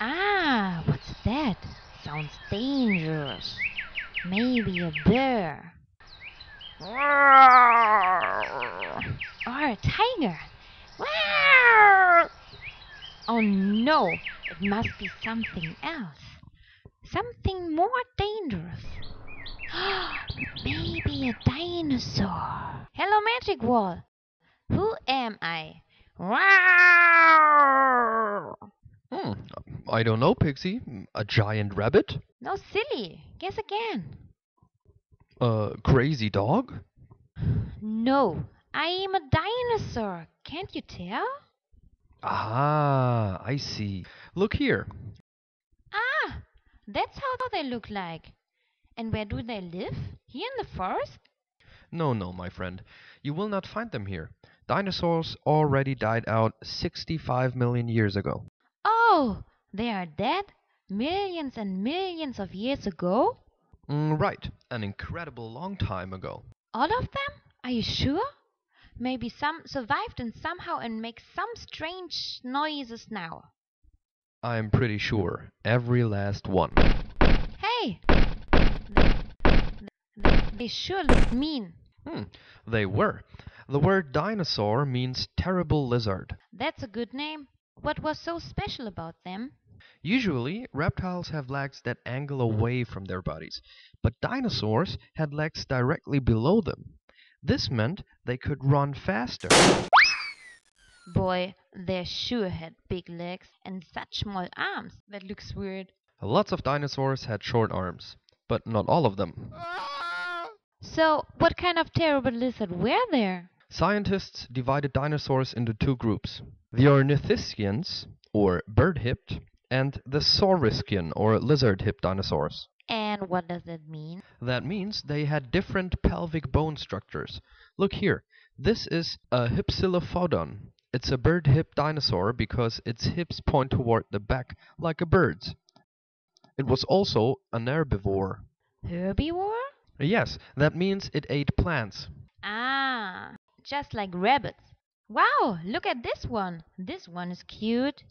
Ah, what's that? Sounds dangerous. Maybe a bear. Or a tiger. Oh no, it must be something else. Something more dangerous. Maybe a dinosaur. Hello, Magic Wall. Who am I? Hmm, I don't know, Pixie. A giant rabbit? No, silly. Guess again. A crazy dog? No, I am a dinosaur. Can't you tell? Ah, I see. Look here. Ah, that's how they look like. And where do they live? Here in the forest? No, no, my friend. You will not find them here. Dinosaurs already died out 65 million years ago. Oh, they are dead? Millions and millions of years ago? Right, an incredible long time ago. All of them? Are you sure? Maybe some survived and somehow and make some strange noises now. I'm pretty sure. Every last one. Hey! They sure look mean. They were. The word dinosaur means terrible lizard. That's a good name. What was so special about them? Usually, reptiles have legs that angle away from their bodies, but dinosaurs had legs directly below them. This meant they could run faster. Boy, they sure had big legs and such small arms. That looks weird. Lots of dinosaurs had short arms, but not all of them. So, what kind of terrible lizard were there? Scientists divided dinosaurs into two groups: the ornithischians, or bird-hipped, and the saurischian, or lizard-hipped dinosaurs. And what does that mean? That means they had different pelvic bone structures. Look here, this is a hypsilophodon. It's a bird-hipped dinosaur because its hips point toward the back like a bird's. It was also an herbivore. Herbivore? Yes, that means it ate plants. Ah, just like rabbits. Wow, look at this one. This one is cute.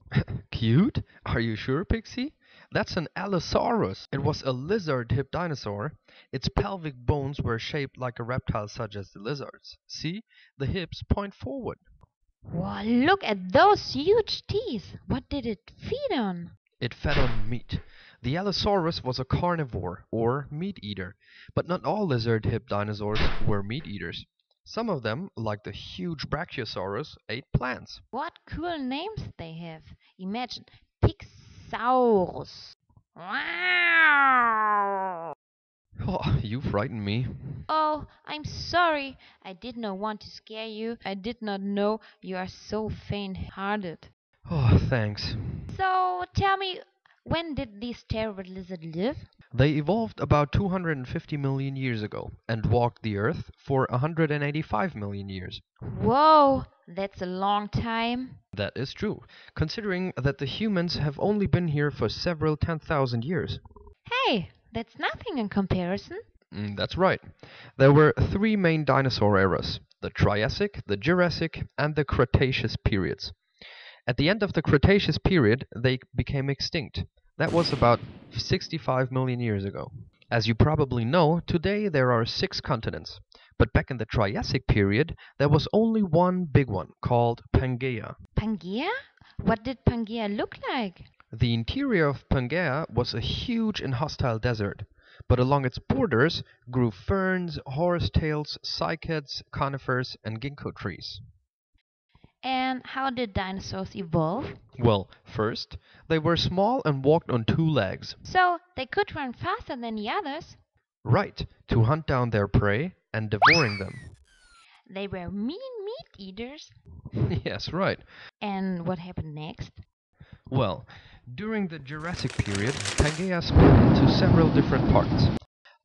Cute? Are you sure, Pixie? That's an Allosaurus. It was a lizard-hipped dinosaur. Its pelvic bones were shaped like a reptile such as the lizards. See? The hips point forward. Wow, look at those huge teeth. What did it feed on? It fed on meat. The Allosaurus was a carnivore, or meat eater, but not all lizard-hipped dinosaurs were meat eaters. Some of them, like the huge Brachiosaurus, ate plants. What cool names they have. Imagine Pixaurus. Wow. Oh, you frighten me. Oh, I'm sorry. I did not want to scare you. I did not know you are so faint-hearted. Oh, thanks. So, tell me, when did these terrible lizards live? They evolved about 250 million years ago and walked the Earth for 185 million years. Whoa, that's a long time. That is true, considering that the humans have only been here for several 10,000 years. Hey, that's nothing in comparison. That's right. There were three main dinosaur eras: the Triassic, the Jurassic, and the Cretaceous periods. At the end of the Cretaceous period, they became extinct. That was about 65 million years ago. As you probably know, today there are 6 continents. But back in the Triassic period, there was only one big one, called Pangaea. Pangaea? What did Pangaea look like? The interior of Pangaea was a huge and hostile desert, but along its borders grew ferns, horsetails, cycads, conifers, and ginkgo trees. And how did dinosaurs evolve? Well, first, they were small and walked on 2 legs. So, they could run faster than the others? Right, to hunt down their prey and devouring them. They were mean meat eaters. Yes, right. And what happened next? Well, during the Jurassic period, Pangaea split into several different parts.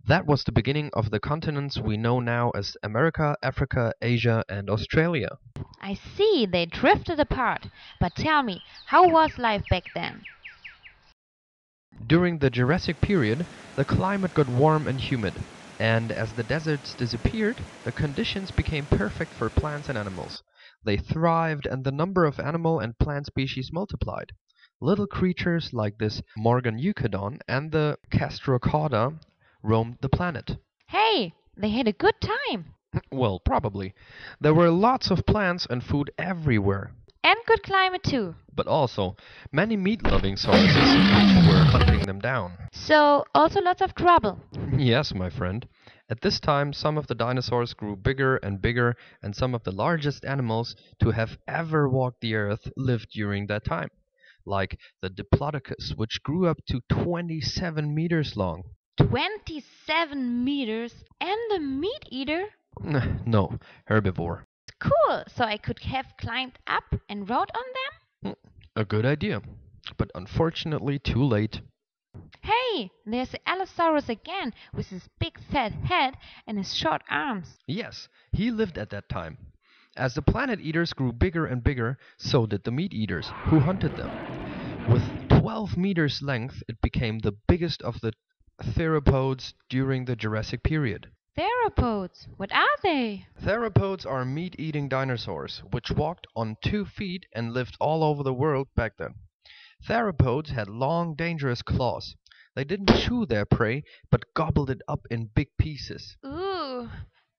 That was the beginning of the continents we know now as America, Africa, Asia, and Australia. I see, they drifted apart. But tell me, how was life back then? During the Jurassic period, the climate got warm and humid, and as the deserts disappeared, the conditions became perfect for plants and animals. They thrived, and the number of animal and plant species multiplied. Little creatures like this Morganucodon and the Castrocoda roamed the planet. Hey, they had a good time. Well, probably. There were lots of plants and food everywhere. And good climate too. But also, many meat-loving sauruses were hunting them down. So, also lots of trouble. Yes, my friend. At this time, some of the dinosaurs grew bigger and bigger, and some of the largest animals to have ever walked the earth lived during that time. Like the Diplodocus, which grew up to 27 meters long. 27 meters and the meat eater? No, herbivore. Cool, so I could have climbed up and rode on them? A good idea, but unfortunately too late. Hey, there's the Allosaurus again, with his big fat head and his short arms. Yes, he lived at that time. As the planet eaters grew bigger and bigger, so did the meat eaters, who hunted them. With 12 meters length, it became the biggest of the theropods during the Jurassic period. Theropods, what are they? Theropods are meat-eating dinosaurs, which walked on 2 feet and lived all over the world back then. Theropods had long, dangerous claws. They didn't chew their prey, but gobbled it up in big pieces. Ooh,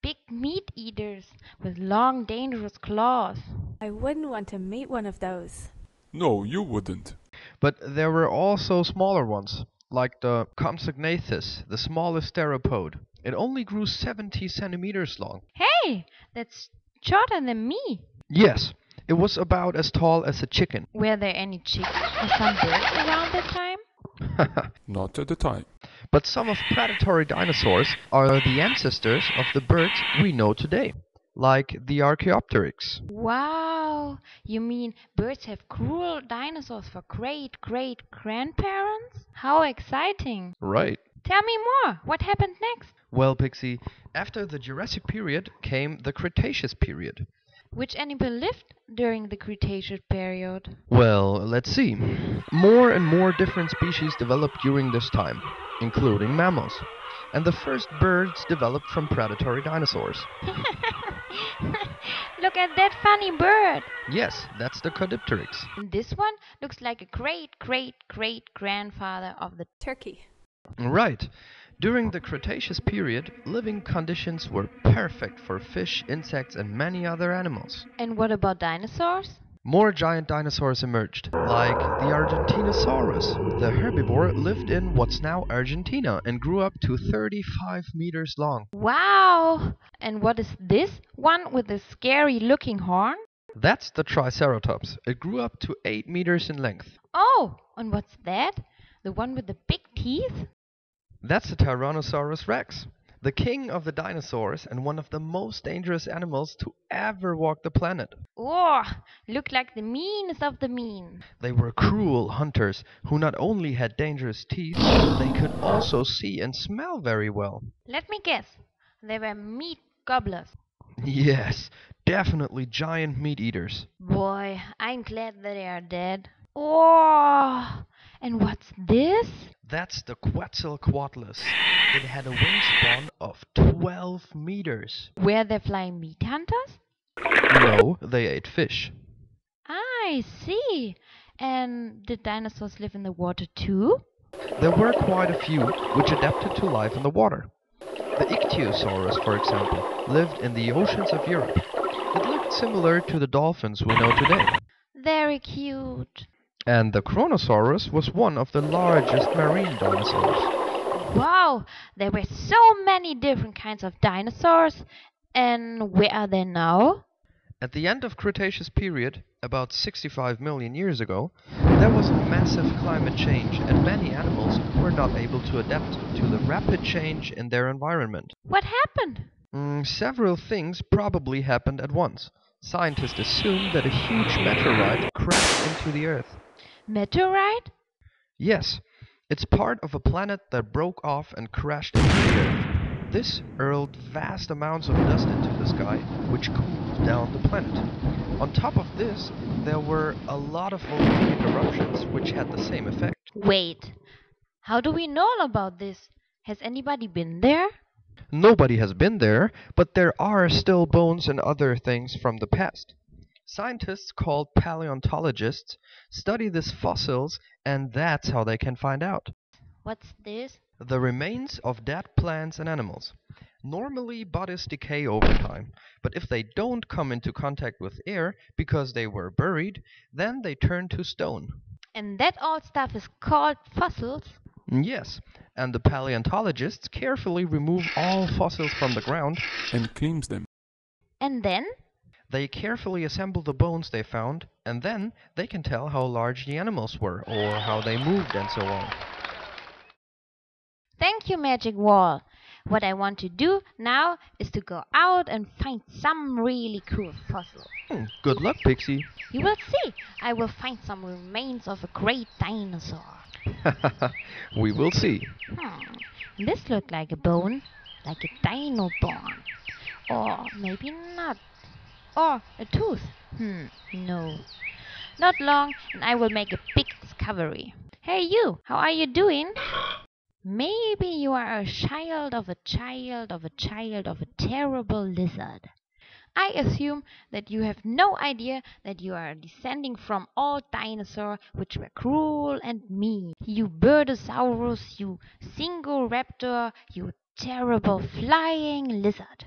big meat eaters with long, dangerous claws. I wouldn't want to meet one of those. No, you wouldn't. But there were also smaller ones, like the Compsognathus, the smallest theropod. It only grew 70 centimeters long. Hey, that's shorter than me. Yes, it was about as tall as a chicken. Were there any chickens or some birds around that time? Not at the time. But some of predatory dinosaurs are the ancestors of the birds we know today, like the Archaeopteryx. Wow, you mean birds have cruel dinosaurs for great-great-grandparents? How exciting. Right. Tell me more, what happened next? Well, Pixie, after the Jurassic period came the Cretaceous period. Which animal lived during the Cretaceous period? Well, let's see. More and more different species developed during this time, including mammals. And the first birds developed from predatory dinosaurs. Look at that funny bird. Yes, that's the Caudipteryx. And this one looks like a great-great-great-grandfather of the... Turkey. Right. During the Cretaceous period, living conditions were perfect for fish, insects, and many other animals. And what about dinosaurs? More giant dinosaurs emerged, like the Argentinosaurus. The herbivore lived in what's now Argentina and grew up to 35 meters long. Wow! And what is this one with the scary-looking horn? That's the Triceratops. It grew up to 8 meters in length. Oh, and what's that? The one with the big teeth? That's the Tyrannosaurus rex, the king of the dinosaurs and one of the most dangerous animals to ever walk the planet. Oh, look like the meanest of the mean. They were cruel hunters who not only had dangerous teeth, they could also see and smell very well. Let me guess. They were meat gobblers. Yes, definitely giant meat eaters. Boy, I'm glad that they are dead. Oh, and what's this? That's the Quetzalcoatlus. It had a wingspan of 12 meters. Were they flying meat hunters? No, they ate fish. I see. And did dinosaurs live in the water too? There were quite a few which adapted to life in the water. The Ichthyosaurus, for example, lived in the oceans of Europe. It looked similar to the dolphins we know today. Very cute. And the Kronosaurus was one of the largest marine dinosaurs. Wow, there were so many different kinds of dinosaurs. And where are they now? At the end of Cretaceous period, about 65 million years ago, there was a massive climate change and many animals were not able to adapt to the rapid change in their environment. What happened? Several things probably happened at once. Scientists assume that a huge meteorite crashed into the Earth. Meteorite? Yes, it's part of a planet that broke off and crashed into the Earth. This hurled vast amounts of dust into the sky, which cooled down the planet. On top of this, there were a lot of volcanic eruptions which had the same effect. Wait, how do we know about this? Has anybody been there? Nobody has been there, but there are still bones and other things from the past. Scientists called paleontologists study these fossils, and that's how they can find out. What's this? The remains of dead plants and animals. Normally, bodies decay over time, but if they don't come into contact with air because they were buried, then they turn to stone. And that old stuff is called fossils? Yes, and the paleontologists carefully remove all fossils from the ground. And cleans them. And then? They carefully assemble the bones they found, and then they can tell how large the animals were, or how they moved, and so on. Thank you, Magic Wall. What I want to do now is to go out and find some really cool fossil. Good luck, Pixie. You will see. I will find some remains of a great dinosaur. We will see. This looked like a bone, like a dino bone. Or maybe not. Or a tooth. No. Not long, and I will make a big discovery. Hey you, how are you doing? Maybe you are a child of a child of a child of a terrible lizard. I assume that you have no idea that you are descending from all dinosaurs which were cruel and mean. You Birdosaurus, you Singoraptor, you terrible flying lizard.